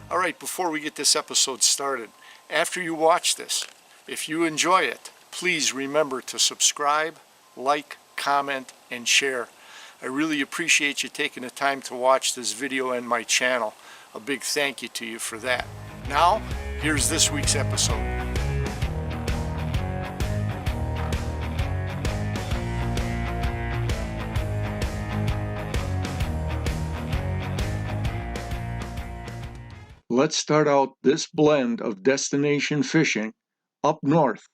All right, before we get this episode started, after you watch this, if you enjoy it, please remember to subscribe, like, comment, and share. I really appreciate you taking the time to watch this video and my channel. A big thank you to you for that. Now, here's this week's episode. Let's start out this blend of destination fishing up north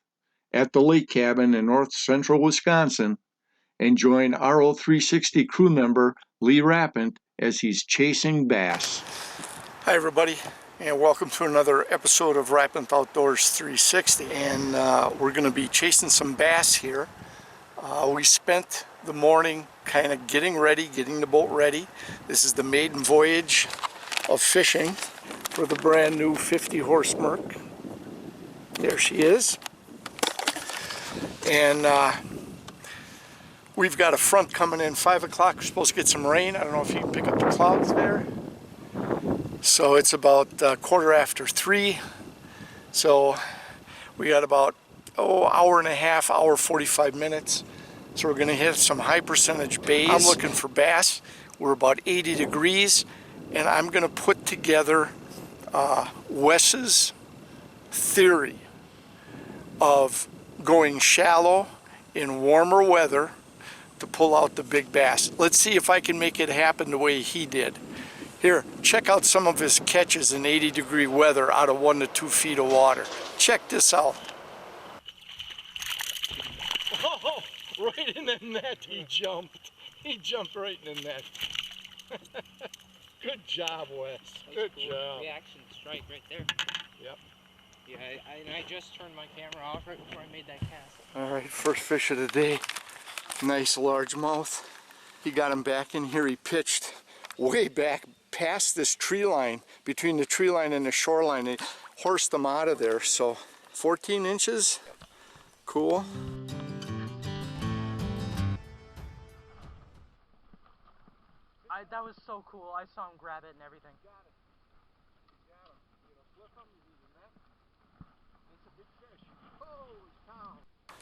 at the lake cabin in north central Wisconsin and join RO360 crew member Lee Rappent as he's chasing bass. Hi everybody, and welcome to another episode of Rappent Outdoors 360. And we're going to be chasing some bass here. We spent the morning kind of getting ready, getting the boat ready. This is the maiden voyage of fishing for the brand new 50 horse Merc. There she is. And we've got a front coming in 5 o'clock. We're supposed to get some rain. I don't know if you can pick up the clouds there. So it's about 3:15. So we got about hour and a half, hour 45 minutes. So we're going to hit some high percentage bays. I'm looking for bass. We're about 80 degrees. And I'm going to put together Wes's theory of going shallow in warmer weather to pull out the big bass. Let's see if I can make it happen the way he did. Here, check out some of his catches in 80 degree weather out of 1 to 2 feet of water. Check this out. Oh, right in the net he jumped. He jumped right in the net. Good job, Wes. Good job. Reaction strike right there. Yep. Yeah, I just turned my camera off right before I made that cast. All right, first fish of the day. Nice largemouth. He got him back in here. He pitched way back past this tree line, between the tree line and the shoreline. They horsed them out of there. So 14 inches. Cool. That was so cool. I saw him grab it and everything.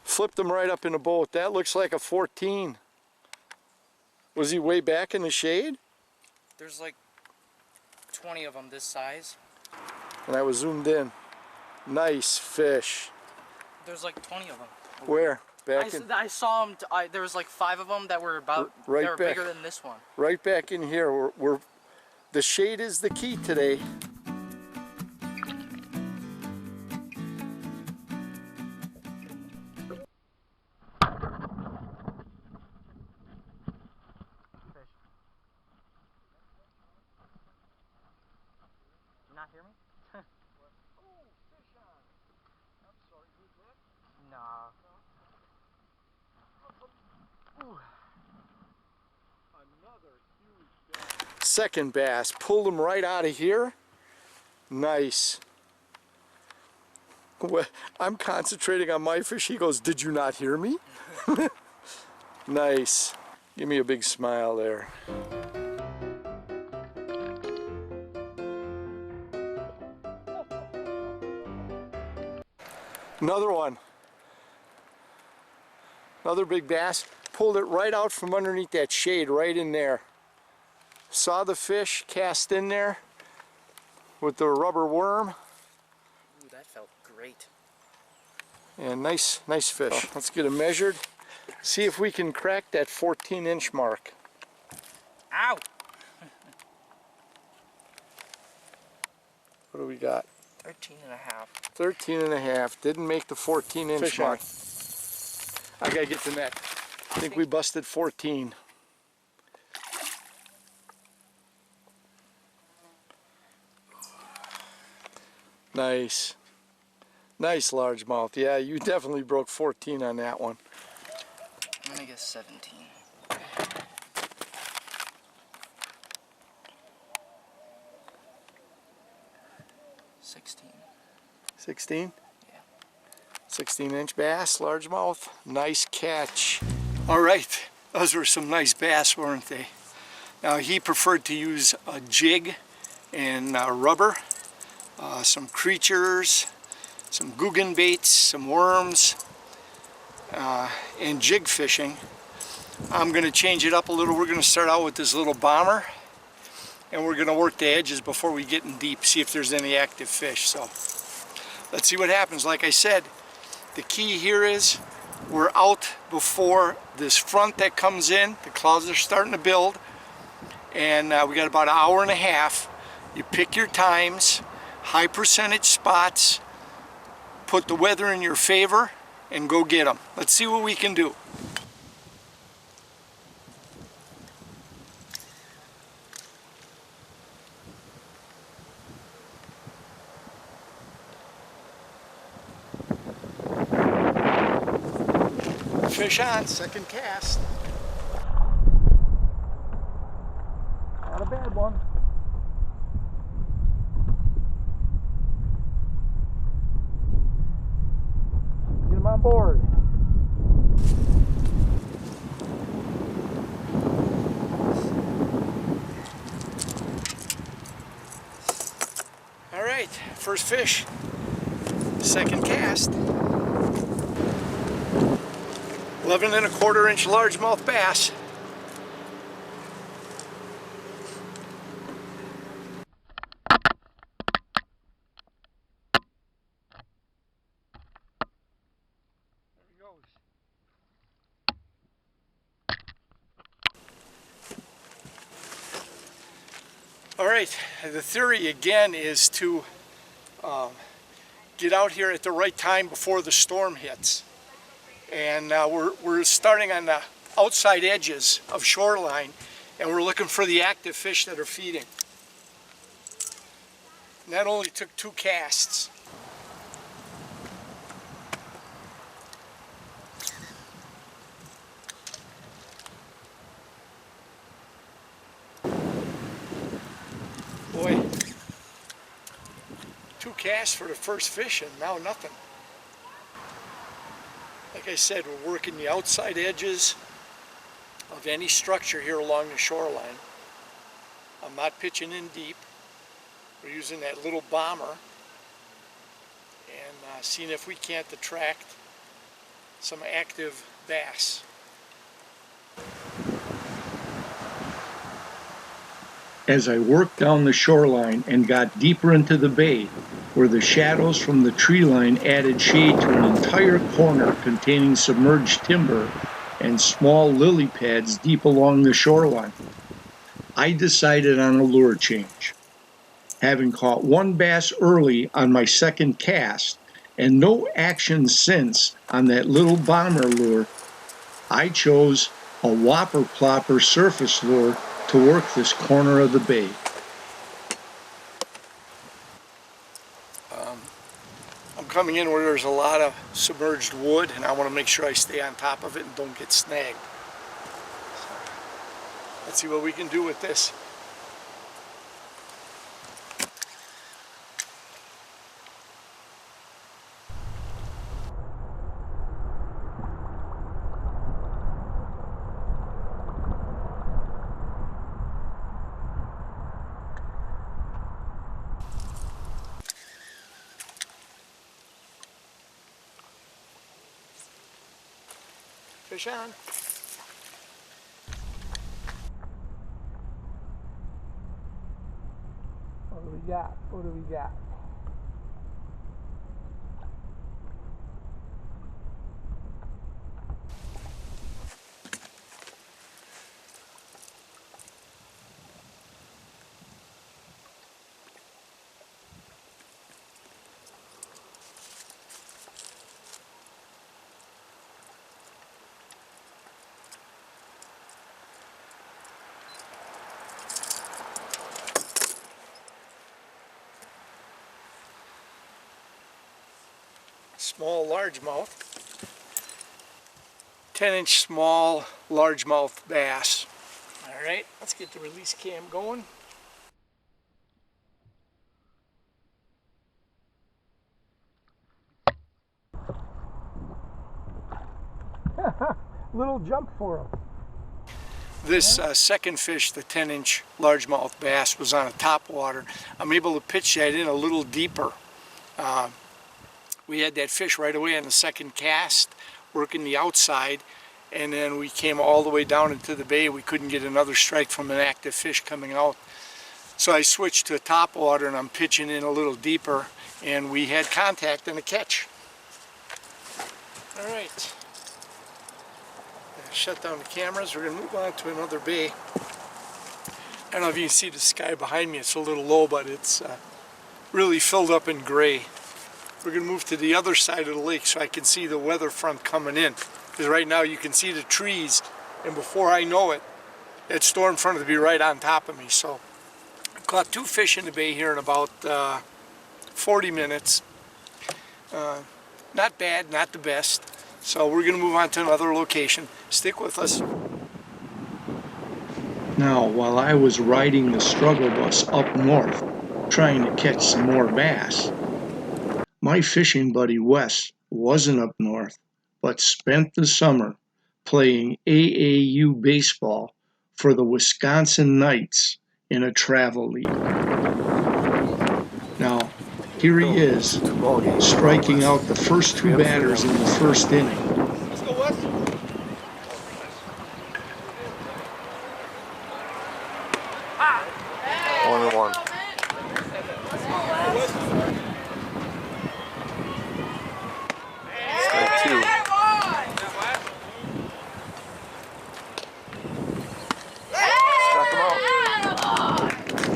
Flipped him right up in the boat. That looks like a 14. Was he way back in the shade? There's like 20 of them this size. And I was zoomed in. Nice fish. There's like 20 of them. Where? Back in. I saw them. There was like 5 of them that were about. Right they were back, bigger than this one. Right back in here. The shade is the key today. Not hear me? Oh, fish on. I'm sorry, who's that? Nah. Ooh. Another huge bass. Second bass. Pulled him right out of here. Nice. Well, I'm concentrating on my fish. He goes, "Did you not hear me?" Nice. Give me a big smile there. Another one. Another big bass. Pulled it right out from underneath that shade, right in there. Saw the fish cast in there with the rubber worm. Ooh, that felt great. And nice fish. Let's get it measured. See if we can crack that 14-inch mark. Ow! What do we got? 13 and a half. 13 and a half. Didn't make the 14-inch mark. I gotta get the net. I think we busted 14. Nice. Nice largemouth. Yeah, you definitely broke 14 on that one. I'm gonna guess 17. 16. 16? Yeah. 16-inch bass, largemouth. Nice catch. All right, those were some nice bass, weren't they? Now he preferred to use a jig and rubber some creatures, some Guggen baits, some worms, and jig fishing. I'm going to change it up a little. We're going to start out with this little bomber, and we're going to work the edges before we get in deep, see if there's any active fish. So let's see what happens. Like I said, the key here is we're out before this front that comes in. The clouds are starting to build, and we got about an hour and a half. You pick your times, high percentage spots, put the weather in your favor, and go get them. Let's see what we can do. Fish on, second cast. Not a bad one. Get him on board. All right, first fish, second cast. 11 1/4 inch largemouth bass. There he goes. All right, the theory again is to get out here at the right time before the storm hits. And we're starting on the outside edges of shoreline, and we're looking for the active fish that are feeding. And that only took 2 casts. Boy, 2 casts for the first fish and now nothing. Like I said, we're working the outside edges of any structure here along the shoreline. I'm not pitching in deep. We're using that little bomber and seeing if we can't attract some active bass. As I worked down the shoreline and got deeper into the bay, where the shadows from the tree line added shade to an entire corner containing submerged timber and small lily pads deep along the shoreline, I decided on a lure change. Having caught 1 bass early on my second cast and no action since on that little bomber lure, I chose a whopper plopper surface lure to work this corner of the bay. I'm coming in where there's a lot of submerged wood, and I want to make sure I stay on top of it and don't get snagged. So, let's see what we can do with this. Fish on. What do we got? What do we got? Small largemouth, 10-inch small largemouth bass. All right, let's get the release cam going. Little jump for him. This second fish, the 10-inch largemouth bass, was on a top water. I'm able to pitch that in a little deeper. We had that fish right away on the second cast, working the outside, and then we came all the way down into the bay. We couldn't get another strike from an active fish coming out. So I switched to top water and I'm pitching in a little deeper, and we had contact and a catch. All right. Shut down the cameras. We're going to move on to another bay. I don't know if you can see the sky behind me. It's a little low, but it's really filled up in gray. We're going to move to the other side of the lake so I can see the weather front coming in. Because right now you can see the trees, and before I know it, that storm front will be right on top of me. So I've caught 2 fish in the bay here in about 40 minutes. Not bad, not the best. So we're going to move on to another location. Stick with us. Now, while I was riding the struggle bus up north, trying to catch some more bass, my fishing buddy Wes wasn't up north, but spent the summer playing AAU baseball for the Wisconsin Knights in a travel league. Now, here he is, striking out the first 2 batters in the first inning. Let's go, Wes. One and one. Strike 2. Struck him out.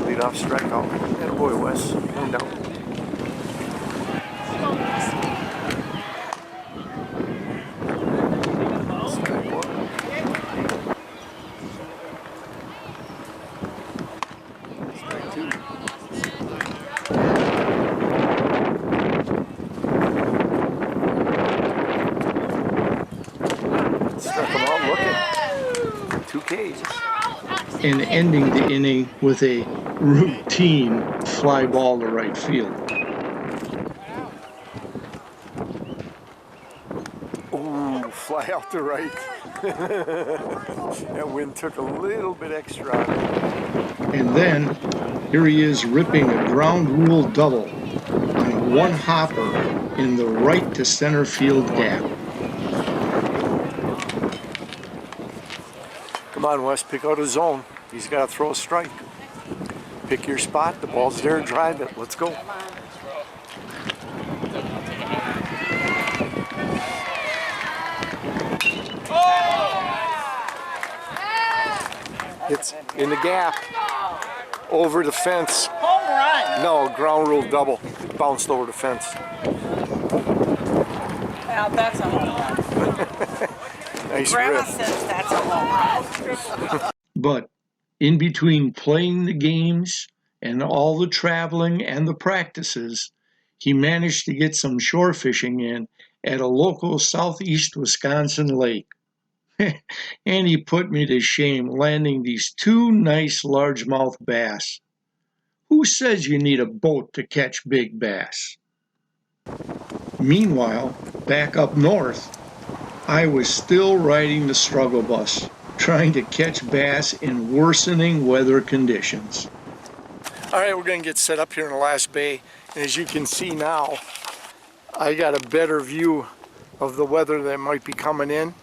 Lead off strikeout. Attaboy, Wes. 1 down. Strike 1. Strike 2. Struck him out looking. 2 Ks. And ending the inning with a routine fly ball to right field. Ooh, fly out to right. That wind took a little bit extra on it. And then, here he is ripping a ground rule double on a 1-hopper in the right to center field gap. Come on, Wes, pick out a zone. He's got to throw a strike. Pick your spot. The ball's there. Drive it. Let's go. It's in the gap. Over the fence. Home run. No, ground rule double. It bounced over the fence. Now that's a home run. Nice Grandma rip. says that's a home run. But in between playing the games and all the traveling and the practices, he managed to get some shore fishing in at a local Southeast Wisconsin lake. And he put me to shame landing these 2 nice largemouth bass. Who says you need a boat to catch big bass? Meanwhile, back up north, I was still riding the struggle bus, trying to catch bass in worsening weather conditions. All right, we're going to get set up here in the last bay. And as you can see now, I got a better view of the weather that might be coming in.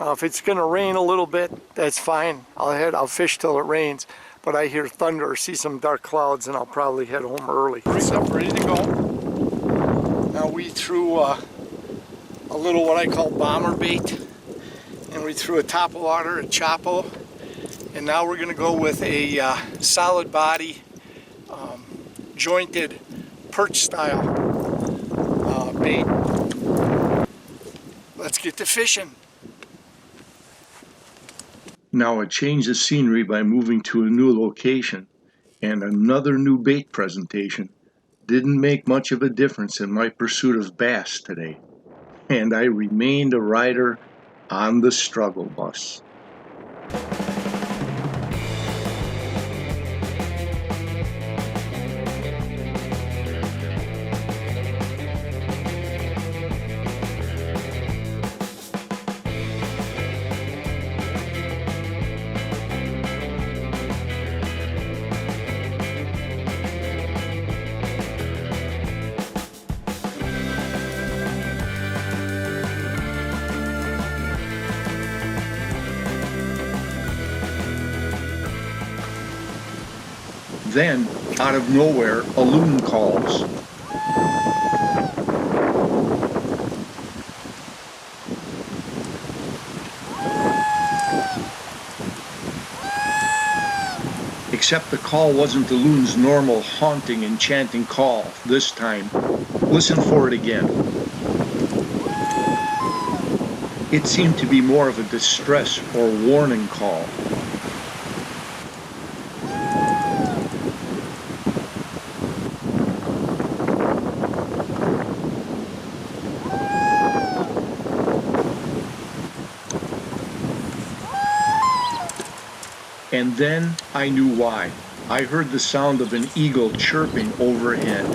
If it's going to rain a little bit, that's fine. I'll fish till it rains. But I hear thunder or see some dark clouds, and I'll probably head home early. So ready to go. Now we threw a little what I call bomber bait, and we threw a top water, a chopo, and now we're going to go with a solid body, jointed perch style bait. Let's get to fishing. Now a change of scenery by moving to a new location and another new bait presentation didn't make much of a difference in my pursuit of bass today, and I remained a rider on the struggle bus. Then, out of nowhere, a loon calls. Except the call wasn't the loon's normal haunting and chanting call this time. Listen for it again. It seemed to be more of a distress or warning call. And then I knew why. I heard the sound of an eagle chirping overhead.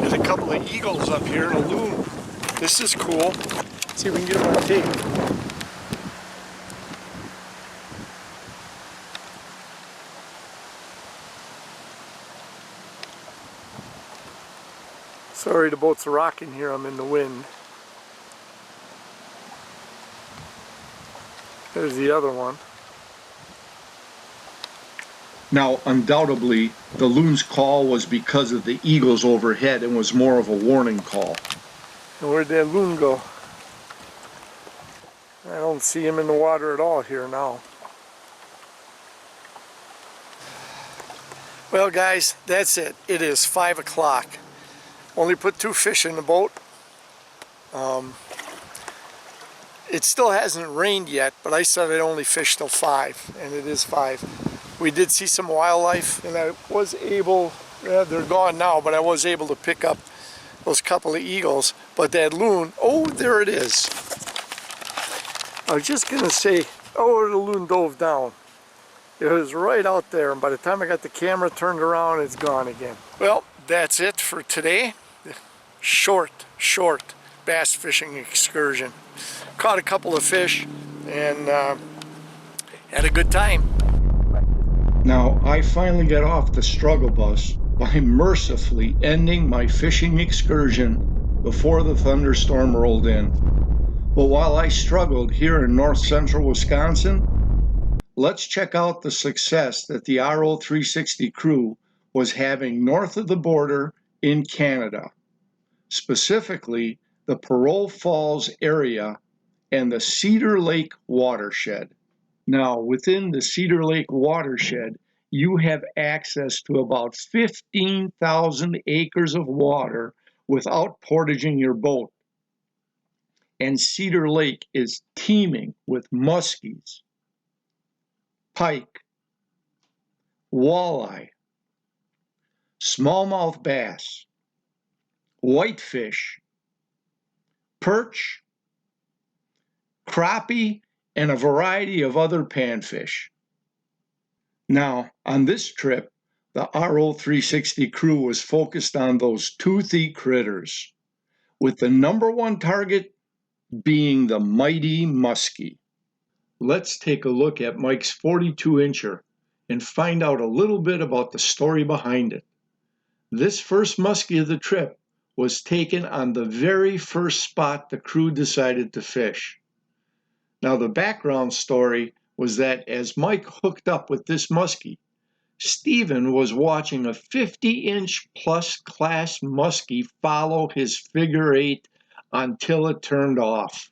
There's a couple of eagles up here and a loon. This is cool. Let's see if we can get them on tape. Sorry, the boat's rocking here. I'm in the wind. There's the other one. Now, undoubtedly, the loon's call was because of the eagles overhead and was more of a warning call. And where'd that loon go? I don't see him in the water at all here now. Well guys, that's it. It is 5 o'clock. Only put 2 fish in the boat. It still hasn't rained yet, but I said I'd only fish till 5, and it is 5. We did see some wildlife, and I was able, they're gone now, but I was able to pick up those couple of eagles. But that loon, oh, there it is. I was just gonna say, oh, the loon dove down. It was right out there, and by the time I got the camera turned around, it's gone again. Well, that's it for today. Short bass fishing excursion. Caught a couple of fish and had a good time. Now, I finally got off the struggle bus by mercifully ending my fishing excursion before the thunderstorm rolled in. But while I struggled here in north central Wisconsin, let's check out the success that the RO360 crew was having north of the border in Canada, specifically the Parole Falls area and the Cedar Lake watershed. Now, within the Cedar Lake watershed, you have access to about 15,000 acres of water without portaging your boat. And Cedar Lake is teeming with muskies, pike, walleye, smallmouth bass, whitefish, perch, crappie, and a variety of other panfish. Now, on this trip, the RO360 crew was focused on those toothy critters, with the #1 target being the mighty muskie. Let's take a look at Mike's 42-incher and find out a little bit about the story behind it. This first muskie of the trip was taken on the very first spot the crew decided to fish. Now, the background story was that as Mike hooked up with this muskie, Stephen was watching a 50-inch plus class muskie follow his figure 8 until it turned off.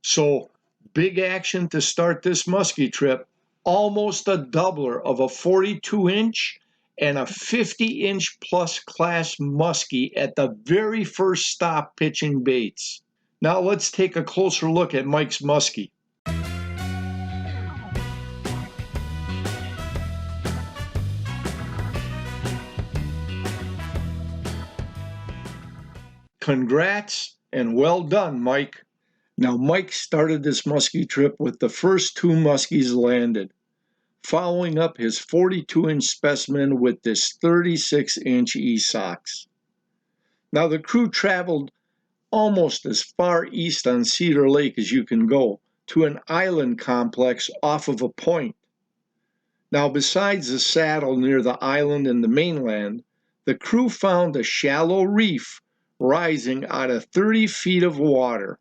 So, big action to start this muskie trip, almost a doubler of a 42-inch and a 50-inch plus class muskie at the very first stop pitching baits. Now let's take a closer look at Mike's muskie. Congrats and well done, Mike. Now Mike started this muskie trip with the first 2 muskies landed, following up his 42-inch specimen with this 36-inch e-sox. Now the crew traveled almost as far east on Cedar Lake as you can go, to an island complex off of a point. Now, besides the saddle near the island and the mainland, the crew found a shallow reef rising out of 30 feet of water.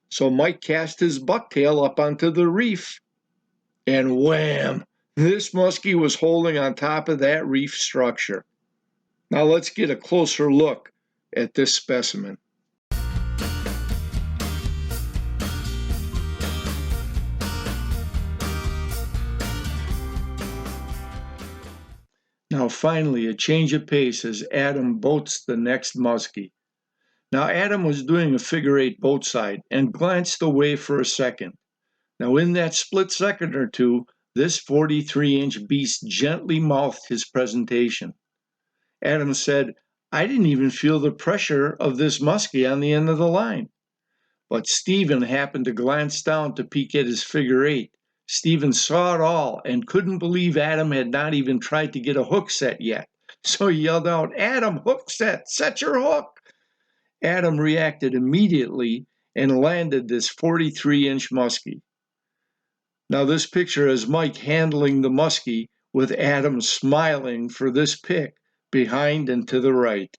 So Mike cast his bucktail up onto the reef, and wham! This muskie was holding on top of that reef structure. Now let's get a closer look at this specimen. Now finally, a change of pace as Adam boats the next muskie. Now Adam was doing a figure eight boat side and glanced away for a second. Now in that split second or two, this 43-inch beast gently mouthed his presentation. Adam said, "I didn't even feel the pressure of this muskie on the end of the line." But Stephen happened to glance down to peek at his figure eight. Stephen saw it all and couldn't believe Adam had not even tried to get a hook set yet. So he yelled out, "Adam, hook set, set your hook." Adam reacted immediately and landed this 43-inch muskie. Now this picture is Mike handling the muskie with Adam smiling for this pick behind and to the right.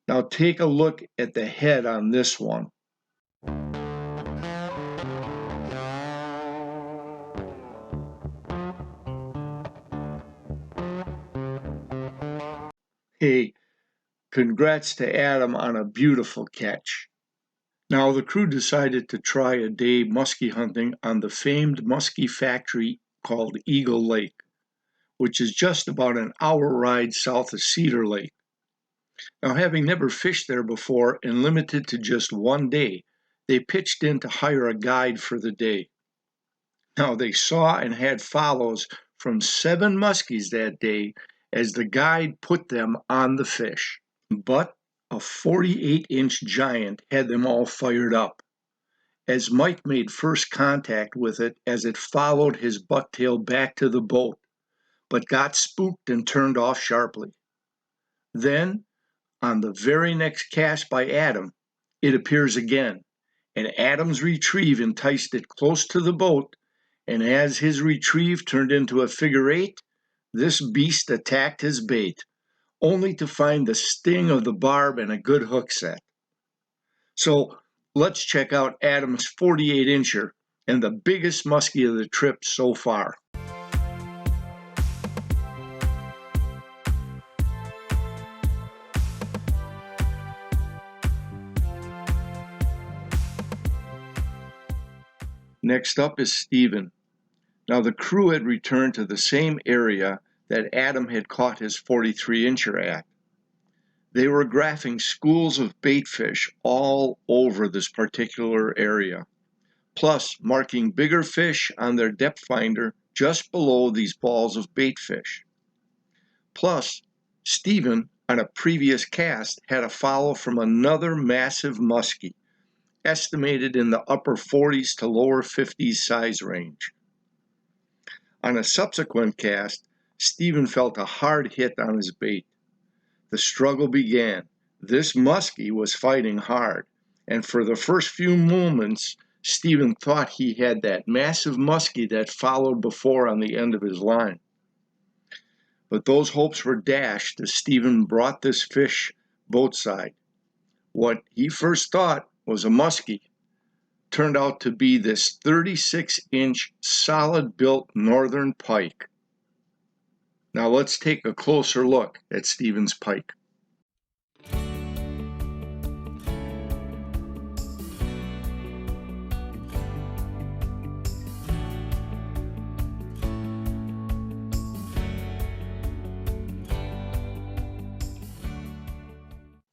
Now take a look at the head on this one. Hey, congrats to Adam on a beautiful catch. Now the crew decided to try a day muskie hunting on the famed muskie factory called Eagle Lake, which is just about an hour ride south of Cedar Lake. Now having never fished there before and limited to just one day, they pitched in to hire a guide for the day. Now they saw and had follows from 7 muskies that day as the guide put them on the fish. But a 48-inch giant had them all fired up. As Mike made first contact with it as it followed his bucktail back to the boat, but got spooked and turned off sharply. Then, on the very next cast by Adam, it appears again, and Adam's retrieve enticed it close to the boat, and as his retrieve turned into a figure eight, this beast attacked his bait, only to find the sting of the barb and a good hook set. So let's check out Adam's 48-incher and the biggest muskie of the trip so far. Next up is Stephen. Now the crew had returned to the same area that Adam had caught his 43-incher at. They were graphing schools of baitfish all over this particular area, plus marking bigger fish on their depth finder just below these balls of baitfish. Plus, Stephen, on a previous cast, had a follow from another massive muskie, estimated in the upper 40s to lower 50s size range. On a subsequent cast, Stephen felt a hard hit on his bait. The struggle began. This muskie was fighting hard, and for the first few moments, Stephen thought he had that massive muskie that followed before on the end of his line. But those hopes were dashed as Stephen brought this fish boatside. What he first thought was a muskie turned out to be this 36-inch solid-built northern pike. Now let's take a closer look at Stephen's pike.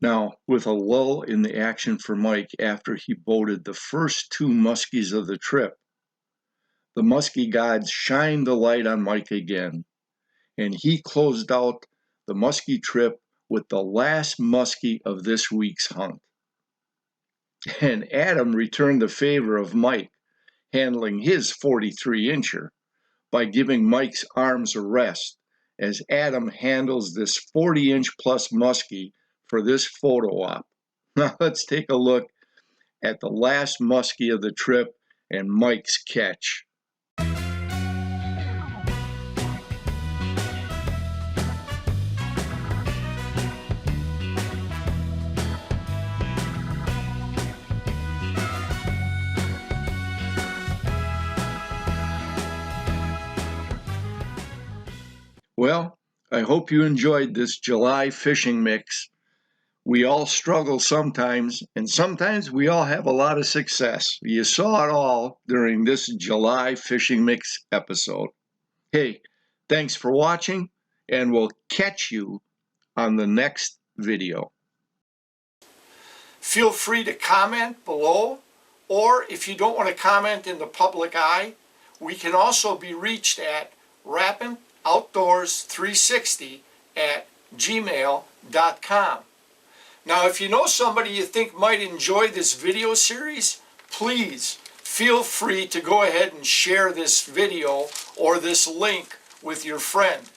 Now, with a lull in the action for Mike after he boated the first 2 muskies of the trip, the muskie gods shined the light on Mike again, and he closed out the muskie trip with the last muskie of this week's hunt. And Adam returned the favor of Mike handling his 43-incher by giving Mike's arms a rest as Adam handles this 40-inch plus muskie for this photo op. Now let's take a look at the last muskie of the trip and Mike's catch. Well, I hope you enjoyed this July fishing mix. We all struggle sometimes, and sometimes we all have a lot of success. You saw it all during this July fishing mix episode. Hey, thanks for watching, and we'll catch you on the next video. Feel free to comment below, or if you don't want to comment in the public eye, we can also be reached at rappingoutdoors360@gmail.com. Now, if you know somebody you think might enjoy this video series, please feel free to go ahead and share this video or this link with your friend.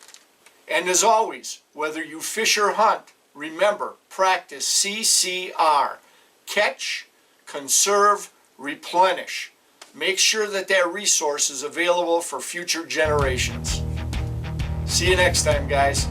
And as always, whether you fish or hunt, remember, practice CCR. Catch, conserve, replenish. Make sure that that resource is available for future generations. See you next time, guys.